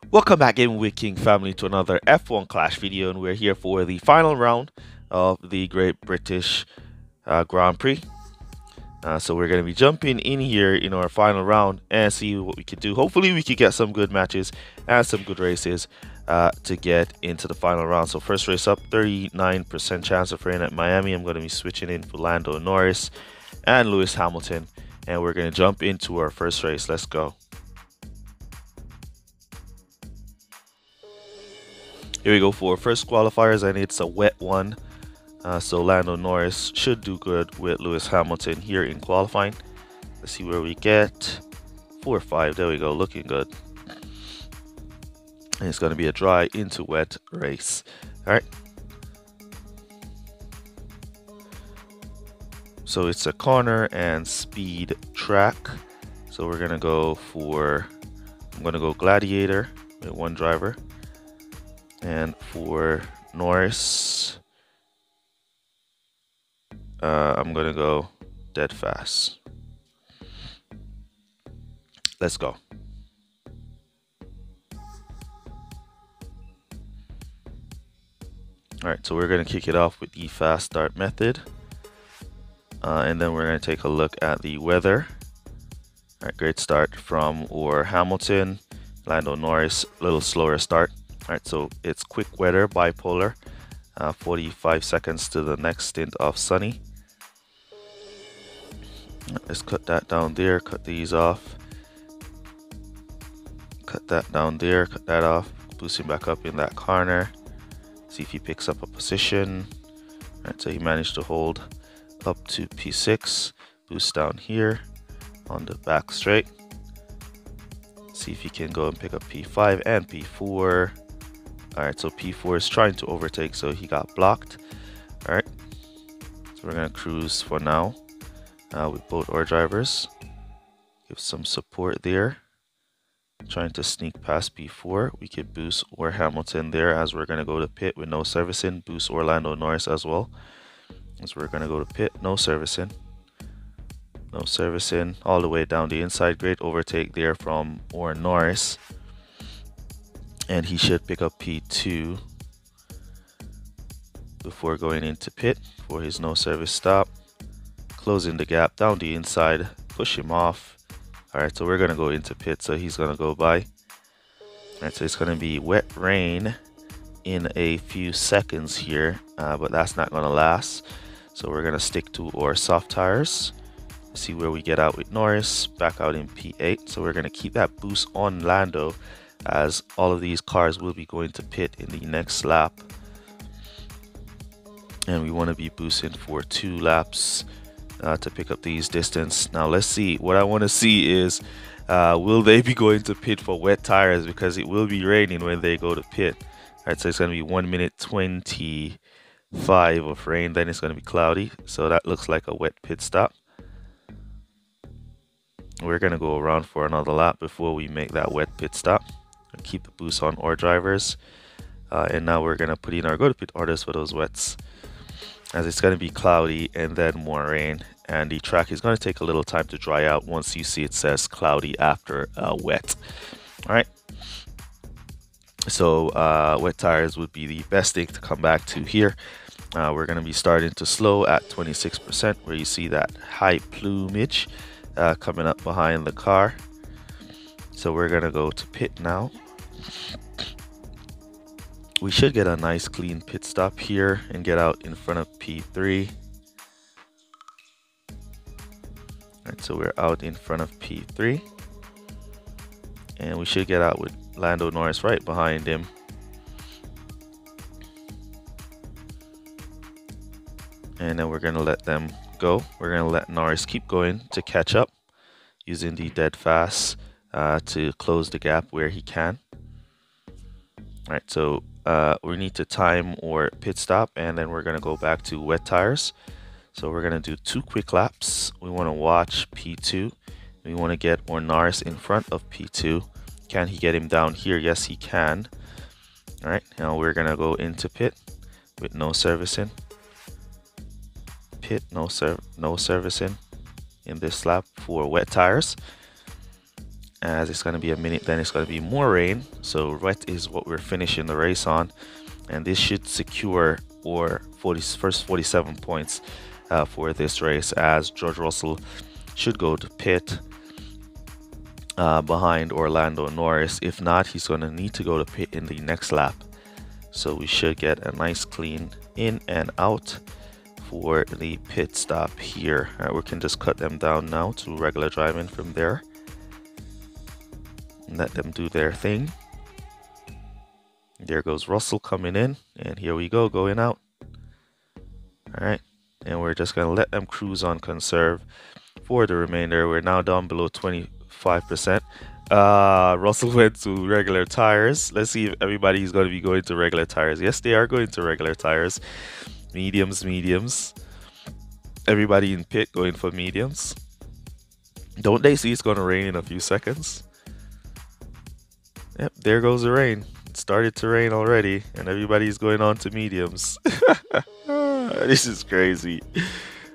Welcome back in with King family to another F1 Clash video, and we're here for the final round of the Great British Grand Prix. So we're going to be jumping in here in our final round and see what we could do. Hopefully we could get some good matches and some good races to get into the final round. So first race up, 39% chance of rain at Miami. I'm going to be switching in for Lando Norris and Lewis Hamilton, and we're going to jump into our first race. Let's go. Here we go for first qualifiers, and it's a wet one. So Lando Norris should do good with Lewis Hamilton here in qualifying. Let's see where we get. 4 or 5. There we go. Looking good. And it's going to be a dry into wet race. All right. So it's a corner and speed track. So we're going to go for, I'm going to go Gladiator with one driver. And for Norris, I'm going to go dead fast. Let's go. All right, so we're going to kick it off with the fast start method. And then we're going to take a look at the weather. All right, great start from Hamilton. Lando Norris, a little slower start. All right, so it's quick weather, bipolar. 45 seconds to the next stint of sunny. Let's cut that down there, cut these off. Cut that down there, cut that off. Boost him back up in that corner. See if he picks up a position. All right, so he managed to hold up to P6. Boost down here on the back straight. See if he can go and pick up P5 and P4. All right, so P4 is trying to overtake, so he got blocked. All right, so we're gonna cruise for now with both our drivers. Give some support there. Trying to sneak past P4. We could boost Hamilton there as we're gonna go to pit with no servicing. Boost Lando Norris as well. As we're gonna go to pit, no servicing. No servicing all the way down the inside. Great overtake there from Norris. And he should pick up P2 before going into pit for his no service stop. Closing the gap down the inside, push him off. All right, so we're gonna go into pit, so he's gonna go by. All right, so it's gonna be wet rain in a few seconds here, but that's not gonna last. So we're gonna stick to our soft tires. See where we get out with Norris, back out in P8. So we're gonna keep that boost on Lando, as all of these cars will be going to pit in the next lap, and we want to be boosting for 2 laps to pick up these distance. Now let's see, what I want to see is will they be going to pit for wet tires, because it will be raining when they go to pit. All right, so it's going to be 1 minute 25 of rain, then it's going to be cloudy, so that looks like a wet pit stop. We're going to go around for another lap before we make that wet pit stop. Keep the boost on our drivers, and now we're gonna put in our go to pit orders for those wets, as it's gonna be cloudy and then more rain, and the track is gonna take a little time to dry out once you see it says cloudy after wet. All right, so wet tires would be the best thing to come back to here. We're gonna be starting to slow at 26%, where you see that high plumage coming up behind the car. So we're gonna go to pit now. We should get a nice clean pit stop here and get out in front of P3. Alright, so we're out in front of P3. And we should get out with Lando Norris right behind him. And then we're gonna let them go. We're gonna let Norris keep going to catch up using the dead fast to close the gap where he can. All right, so we need to time or pit stop, and then we're gonna go back to wet tires. So we're gonna do 2 quick laps. We want to watch P2. We want to get Norris in front of P2. Can he get him down here? Yes, he can. All right, now we're gonna go into pit with no servicing. Pit, no servicing in this lap for wet tires. as it's going to be a minute, then it's going to be more rain. So wet is what we're finishing the race on, and this should secure our first 47 points for this race, as George Russell should go to pit behind Orlando Norris. If not, he's going to need to go to pit in the next lap. So we should get a nice clean in and out for the pit stop here. All right, we can just cut them down now to regular driving from there. Let them do their thing. There goes Russell coming in, and here we go, going out. All right, and we're just gonna let them cruise on conserve for the remainder. We're now down below 25%. Russell went to regular tires. Let's see if everybody's going to be going to regular tires. Yes, they are going to regular tires. Mediums. Everybody in pit going for mediums. Don't they see it's going to rain in a few seconds? Yep, there goes the rain. It started to rain already, and everybody's going on to mediums. This is crazy.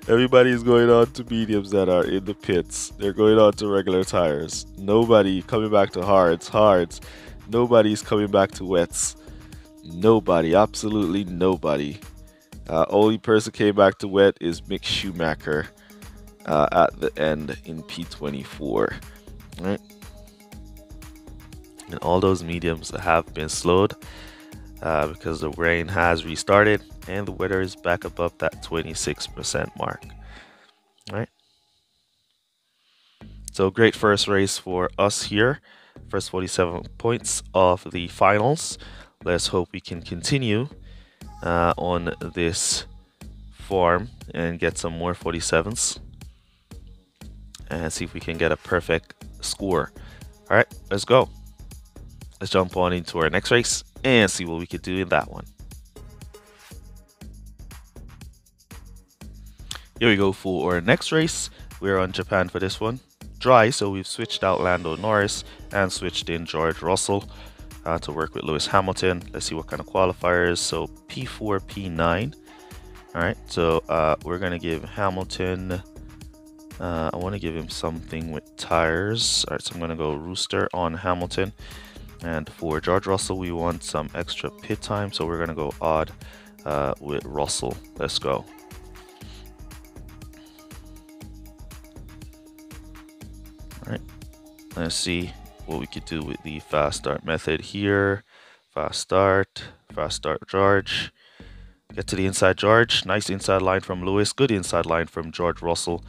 Everybody's going on to mediums that are in the pits. They're going on to regular tires. Nobody coming back to hards. Nobody's coming back to wets. Nobody, absolutely nobody. Only person came back to wet is Mick Schumacher at the end in P24. Right? And all those mediums have been slowed because the rain has restarted and the weather is back above that 26% mark. All right. So great first race for us here. First 47 points of the finals. Let's hope we can continue on this form and get some more 47s and see if we can get a perfect score. All right, let's go. Let's jump on into our next race and see what we could do in that one. Here we go for our next race. We're on Japan for this one. Dry, so we've switched out Lando Norris and switched in George Russell to work with Lewis Hamilton. Let's see what kind of qualifiers. So P4, P9. All right, so we're gonna give Hamilton. I want to give him something with tires. All right, so I'm gonna go Rooster on Hamilton. And for George Russell, we want some extra pit time, so we're gonna go odd with Russell. Let's go. All right, let's see what we could do with the fast start method here. Fast start George. Get to the inside George. Nice inside line from Lewis. Good inside line from George Russell.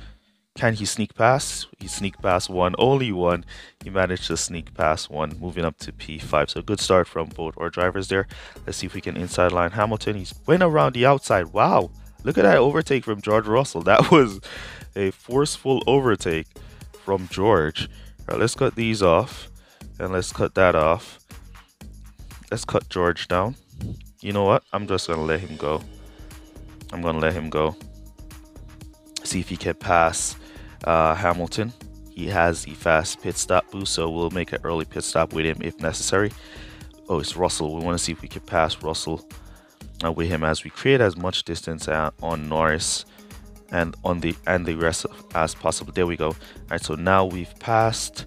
Can he sneak past? He sneaked past one, only one. He managed to sneak past one, moving up to P5. So good start from both our drivers there. Let's see if we can inside line Hamilton. He's went around the outside. Wow, look at that overtake from George Russell. That was a forceful overtake from George. All right, let's cut these off, and let's cut that off. Let's cut George down. You know what? I'm just gonna let him go. I'm gonna let him go. See if he can pass Hamilton. He has the fast pit stop boost, so we'll make an early pit stop with him if necessary. Oh, it's Russell. We want to see if we can pass Russell with him as we create as much distance on Norris and on the rest as possible. There we go. All right, so now we've passed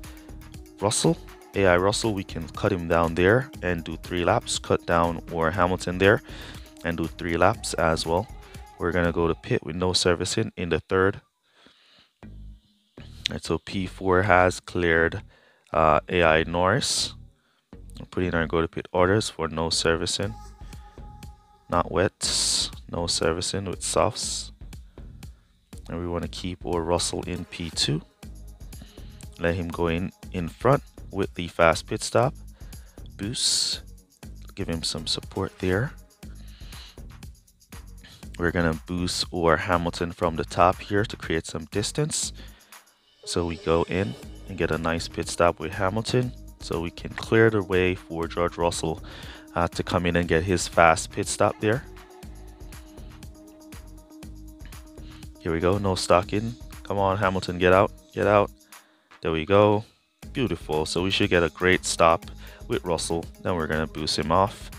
Russell. AI Russell, we can cut him down there and do 3 laps. Cut down or Hamilton there and do 3 laps as well. We're gonna go to pit with no servicing in the third. All right, so P4 has cleared AI Norris. We'll put in our go to pit orders for no servicing, not wets, no servicing with softs. And we want to keep our Russell in P2. Let him go in front with the fast pit stop boost. Give him some support there. We're gonna boost or Hamilton from the top here to create some distance. So we go in and get a nice pit stop with Hamilton, so we can clear the way for George Russell to come in and get his fast pit stop there. Here we go, no stocking. Come on, Hamilton, get out, get out. There we go, beautiful. So we should get a great stop with Russell. Then we're gonna boost him off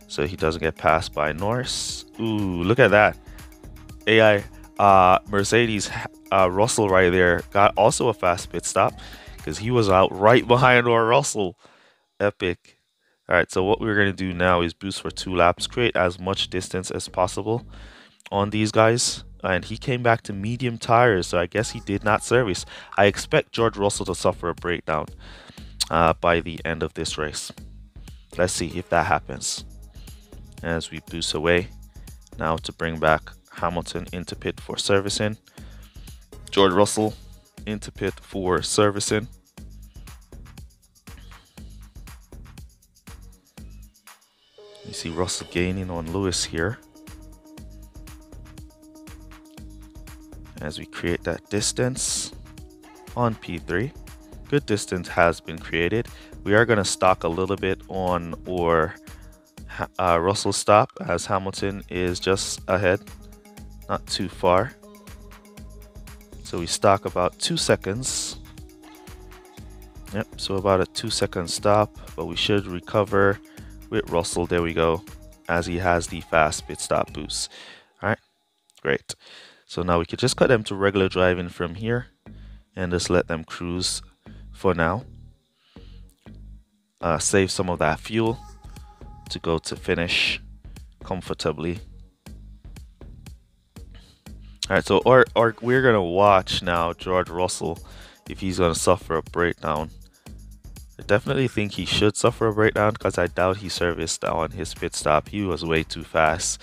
so he doesn't get passed by Norris. Ooh, look at that. AI Mercedes Russell right there got also a fast pit stop. because he was out right behind our Russell. Epic. All right, so what we're going to do now is boost for 2 laps, create as much distance as possible on these guys. And he came back to medium tires, so I guess he did not service. I expect George Russell to suffer a breakdown by the end of this race. Let's see if that happens. As we boost away, now to bring back Hamilton into pit for servicing. George Russell into pit for servicing. You see Russell gaining on Lewis here. As we create that distance on P3. Good distance has been created. We are going to stock a little bit on our Russell stop as Hamilton is just ahead, not too far. So we stock about 2 seconds. Yep, so about a 2-second stop, but we should recover with Russell. There we go, as he has the fast pit stop boost. All right, great. So now we could just cut them to regular driving from here and just let them cruise for now. Save some of that fuel to go to finish comfortably. All right, so we're gonna watch now George Russell if he's gonna suffer a breakdown. I definitely think he should suffer a breakdown because I doubt he serviced on his pit stop. He was way too fast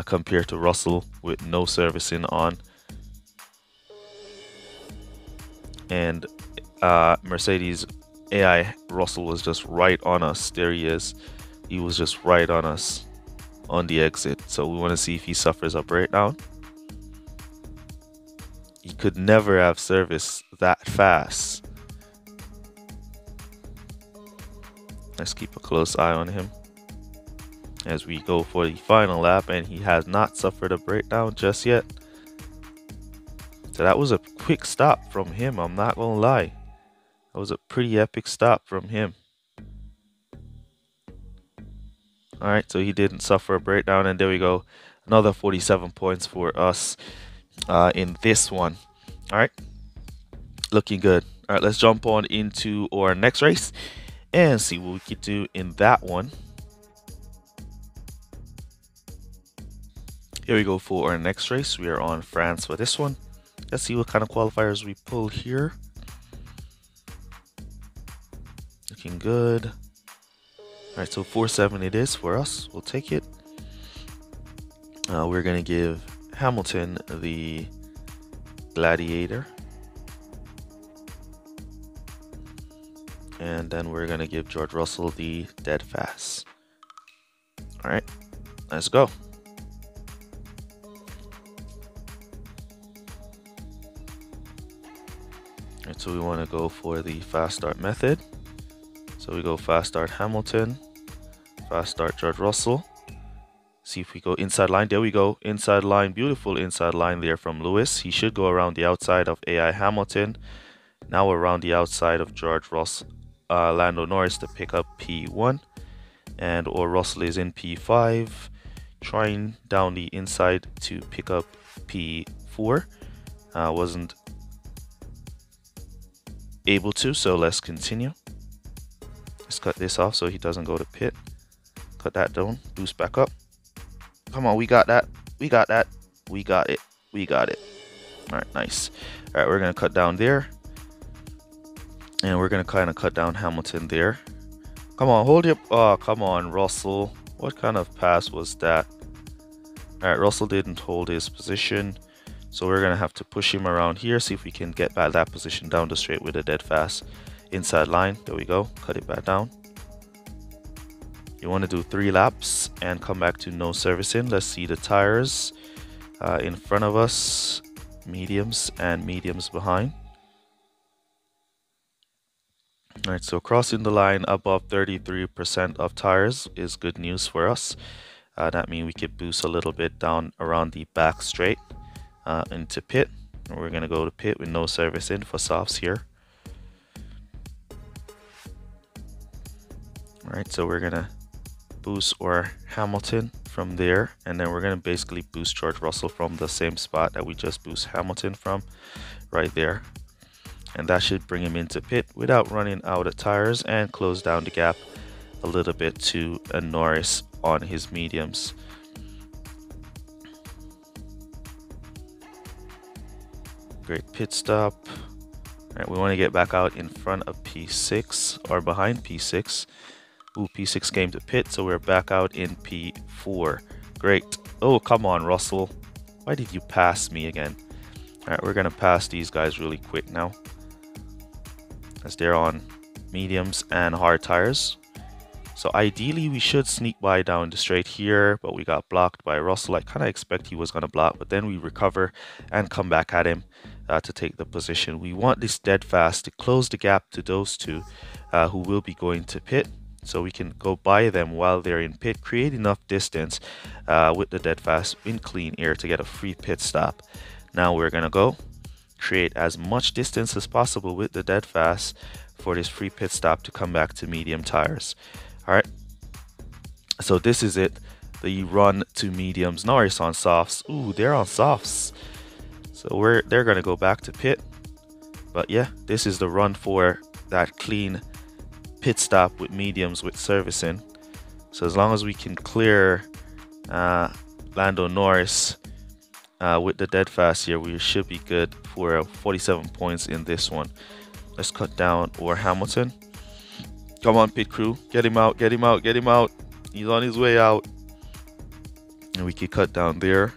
compared to Russell with no servicing on. And Mercedes AI Russell was just right on us. There he is. He was just right on us on the exit. So we want to see if he suffers a breakdown. He could never have serviced that fast. Let's keep a close eye on him as we go for the final lap, and he has not suffered a breakdown just yet. So that was a quick stop from him, I'm not gonna lie. That was a pretty epic stop from him. Alright, so he didn't suffer a breakdown, and there we go. Another 47 points for us in this one. Alright, looking good. Alright, let's jump on into our next race and see what we could do in that one. Here we go for our next race. We are on France for this one. Let's see what kind of qualifiers we pull here. Looking good. All right, so 4.7 it is for us. We'll take it. We're gonna give Hamilton the Gladiator. And then we're gonna give George Russell the Dead Fast. All right, let's go. Alright, so we want to go for the fast start method. So we go fast start Hamilton, fast start George Russell. See if we go inside line. There we go, inside line, beautiful inside line there from Lewis. He should go around the outside of AI Hamilton. Now around the outside of George Russell, Lando Norris to pick up P1, and or Russell is in P5, trying down the inside to pick up P4. Wasn't able to, so let's continue. Let's cut this off so he doesn't go to pit. Cut that down, boost back up. Come on, we got that. We got that. We got it. We got it. All right, nice. All right, we're gonna cut down there. And we're gonna kind of cut down Hamilton there. Come on, hold it. Oh, come on, Russell. What kind of pass was that? All right, Russell didn't hold his position. So we're gonna have to push him around here, see if we can get back that position down the straight with a dead fast inside line. There we go, cut it back down. You want to do 3 laps and come back to no servicing. Let's see the tires in front of us, mediums and mediums behind. All right, so crossing the line above 33% of tires is good news for us. That means we could boost a little bit down around the back straight into pit. And we're gonna go to pit with no service in for softs here. All right, so we're gonna boost our Hamilton from there, and then we're gonna basically boost George Russell from the same spot that we just boost Hamilton from, right there. And that should bring him into pit without running out of tires and close down the gap a little bit to Norris on his mediums. Great pit stop. All right, we want to get back out in front of P6 or behind P6. Ooh, P6 came to pit, so we're back out in P4. Great. Oh, come on, Russell. Why did you pass me again? All right, we're going to pass these guys really quick now, as they're on mediums and hard tires. So ideally, we should sneak by down the straight here, but we got blocked by Russell. I kind of expect he was going to block, but then we recover and come back at him to take the position. We want this dead fast to close the gap to those two who will be going to pit, so we can go by them while they're in pit, create enough distance with the dead fast in clean air to get a free pit stop. Now we're going to go create as much distance as possible with the dead fast for this free pit stop to come back to medium tires. All right, so this is it, the run to mediums. Norris on softs. Ooh, they're on softs, so they're gonna go back to pit. But yeah, this is the run for that clean pit stop with mediums with servicing. So as long as we can clear Lando Norris with the dead fast here, we should be good for 47 points in this one. Let's cut down over Hamilton. Come on, pit crew. Get him out, get him out, get him out. He's on his way out. And we can cut down there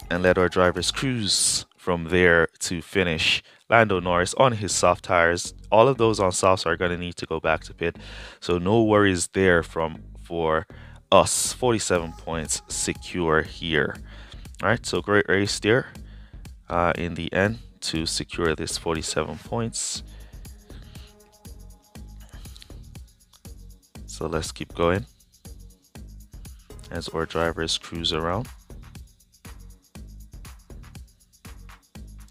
and let our drivers cruise from there to finish. Lando Norris on his soft tires. All of those on softs are going to need to go back to pit. So no worries there for us. 47 points secure here. All right, so great race there in the end to secure this 47 points. So let's keep going as our drivers cruise around.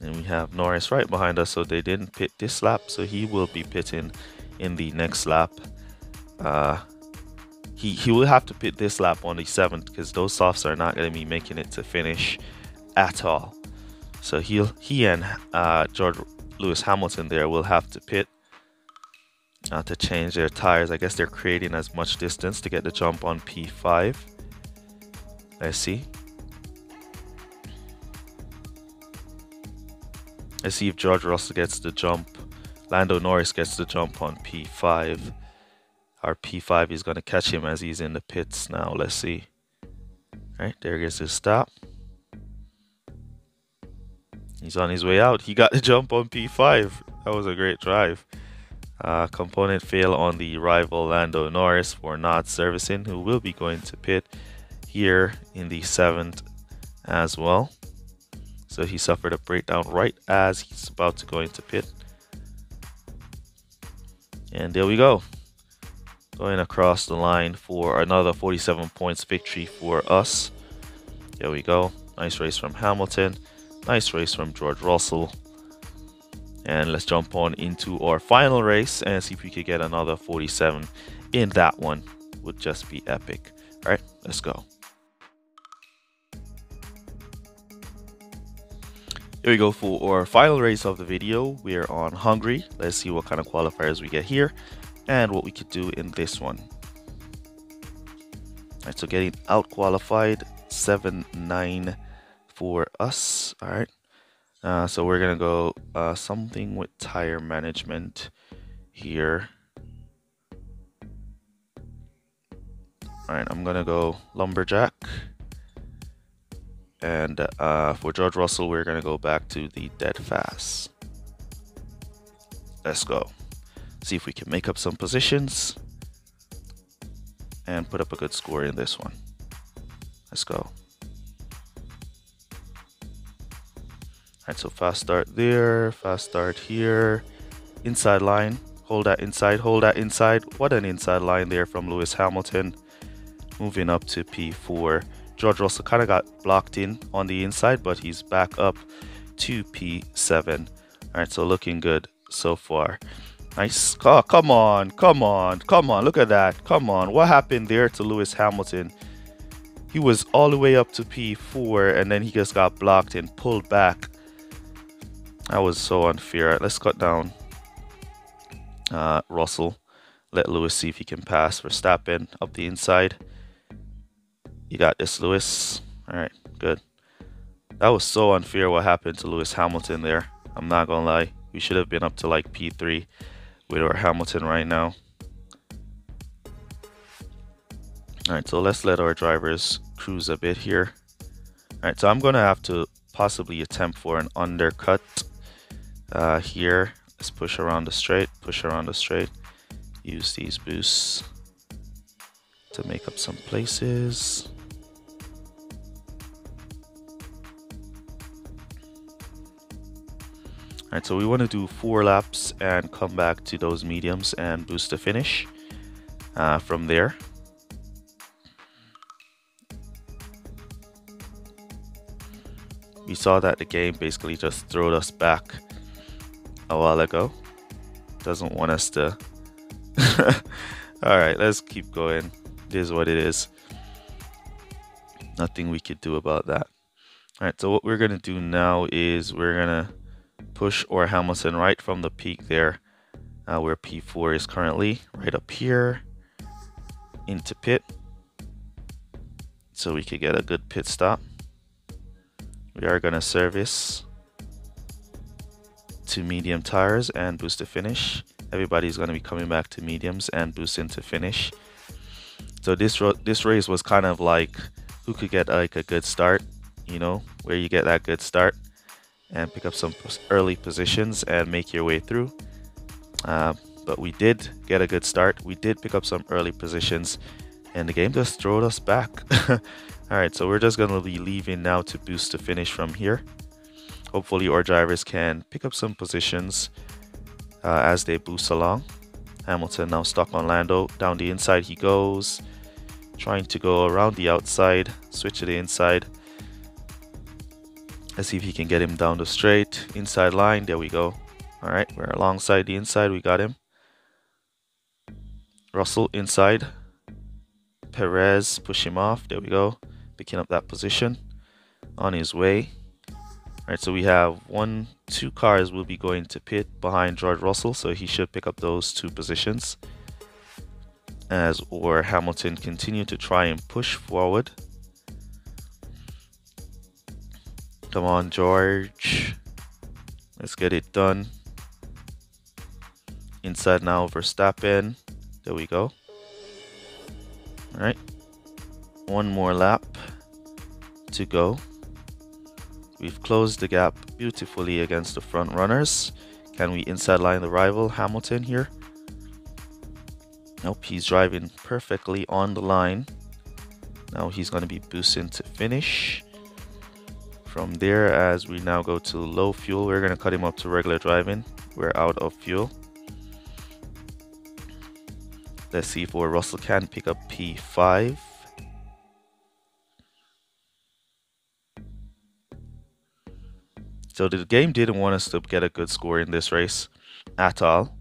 And we have Norris right behind us, so they didn't pit this lap, so he will be pitting in the next lap. He will have to pit this lap on the 7th because those softs are not going to be making it to finish at all. So he and George Lewis Hamilton there will have to pit to change their tires. I guess they're creating as much distance to get the jump on P5. Let's see. Let's see if George Russell gets the jump. Lando Norris gets the jump on P5. Our P5 is going to catch him as he's in the pits now. Let's see. All right, there goes his stop. He's on his way out. He got the jump on P5. That was a great drive. Component fail on the rival Lando Norris for not servicing, who will be going to pit here in the 7th as well. So he suffered a breakdown right as he's about to go into pit. And there we go. Going across the line for another 47 points victory for us. There we go. Nice race from Hamilton. Nice race from George Russell. And let's jump on into our final race and see if we could get another 47 in that one. Would just be epic. All right, let's go. Here we go for our final race of the video. We're on Hungary. Let's see what kind of qualifiers we get here and what we could do in this one. All right, so getting out qualified 7-9 for us. All right. So we're gonna go something with tire management here. All right, I'm gonna go lumberjack, and for George Russell, we're gonna go back to the dead fast. Let's go. See if we can make up some positions and put up a good score in this one. Let's go. Alright, so fast start there, fast start here, inside line, hold that inside, hold that inside. What an inside line there from Lewis Hamilton. Moving up to P4. George Russell kind of got blocked in on the inside, but he's back up to P7. Alright, so looking good so far. Nice. Oh, come on, come on, come on, look at that. Come on, what happened there to Lewis Hamilton? He was all the way up to P4 and then he just got blocked and pulled back. That was so unfair. All right, let's cut down Russell. Let Lewis see if he can pass Verstappen up the inside. You got this, Lewis. All right, good. That was so unfair what happened to Lewis Hamilton there. I'm not gonna lie. We should have been up to like P3 with our Hamilton right now. All right, so let's let our drivers cruise a bit here. All right, so I'm gonna have to possibly attempt for an undercut here. Let's push around the straight, use these boosts to make up some places. All right, so we want to do 4 laps and come back to those mediums and boost the finish from there. We saw that the game basically just threw us back a while ago. Doesn't want us to. All right, let's keep going. It is what it is. Nothing we could do about that. All right, so what we're gonna do now is we're gonna push our Hamilton right from the peak there, where P4 is currently, right up here into pit, so we could get a good pit stop. We are gonna service to medium tires and boost to finish. Everybody's gonna be coming back to mediums and boost into finish. So this race was kind of like who could get like a good start, you know, where you get that good start and pick up some early positions and make your way through. But we did get a good start. We did pick up some early positions and the game just threw us back. All right, so we're just gonna be leaving now to boost to finish from here. Hopefully our drivers can pick up some positions as they boost along. Hamilton now stuck on Lando. Down the inside he goes, trying to go around the outside, switch to the inside. Let's see if he can get him down the straight. Inside line, there we go. All right, we're alongside the inside, we got him. Russell inside. Perez, push him off, there we go. Picking up that position, on his way. All right, so we have 2 cars will be going to pit behind George Russell, so he should pick up those 2 positions as or Hamilton continue to try and push forward. Come on, George. Let's get it done. Inside now, Verstappen. There we go. All right. 1 more lap to go. We've closed the gap beautifully against the front runners. Can we inside line the rival, Hamilton, here? Nope, he's driving perfectly on the line. Now he's going to be boosting to finish. From there, as we now go to low fuel, we're going to cut him up to regular driving. We're out of fuel. Let's see if Russell can pick up P5. So the game didn't want us to get a good score in this race at all.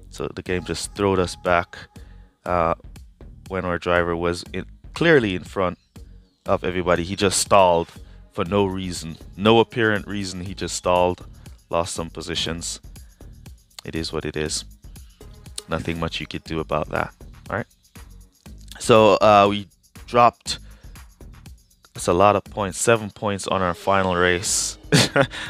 So the game just threw us back when our driver was clearly in front of everybody. He just stalled for no reason, no apparent reason. He just stalled, lost some positions. It is what it is. Nothing much you could do about that. All right. So we dropped. It's a lot of points, 7 points on our final race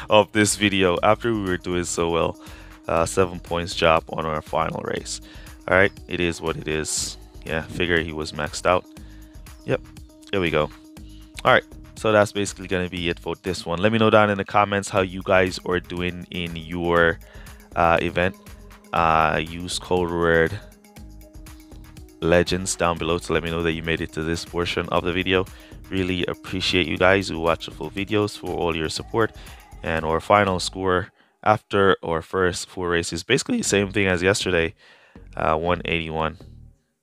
of this video after we were doing so well. 7 points drop on our final race. All right, it is what it is. Yeah, figure he was maxed out. Yep, there we go. All right, so that's basically going to be it for this one. Let me know down in the comments how you guys are doing in your event. Use code word legends down below to let me know that you made it to this portion of the video. Really appreciate you guys who watch the full videos for all your support. And our final score after our first 4 races, basically the same thing as yesterday, 181.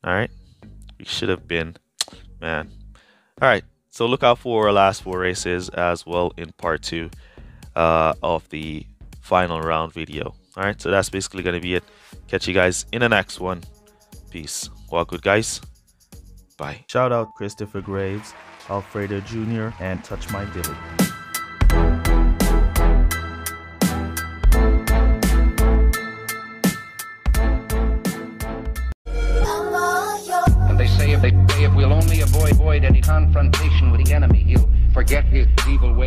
All right, we should have been, man. All right, so look out for our last 4 races as well in part 2 of the final round video. All right, so that's basically going to be it. Catch you guys in the next one. Peace. Well, good guys. Bye. Shout out Christopher Graves, Alfredo Jr., and Touch My Dilly. avoid any confrontation with the enemy. He'll forget his evil ways.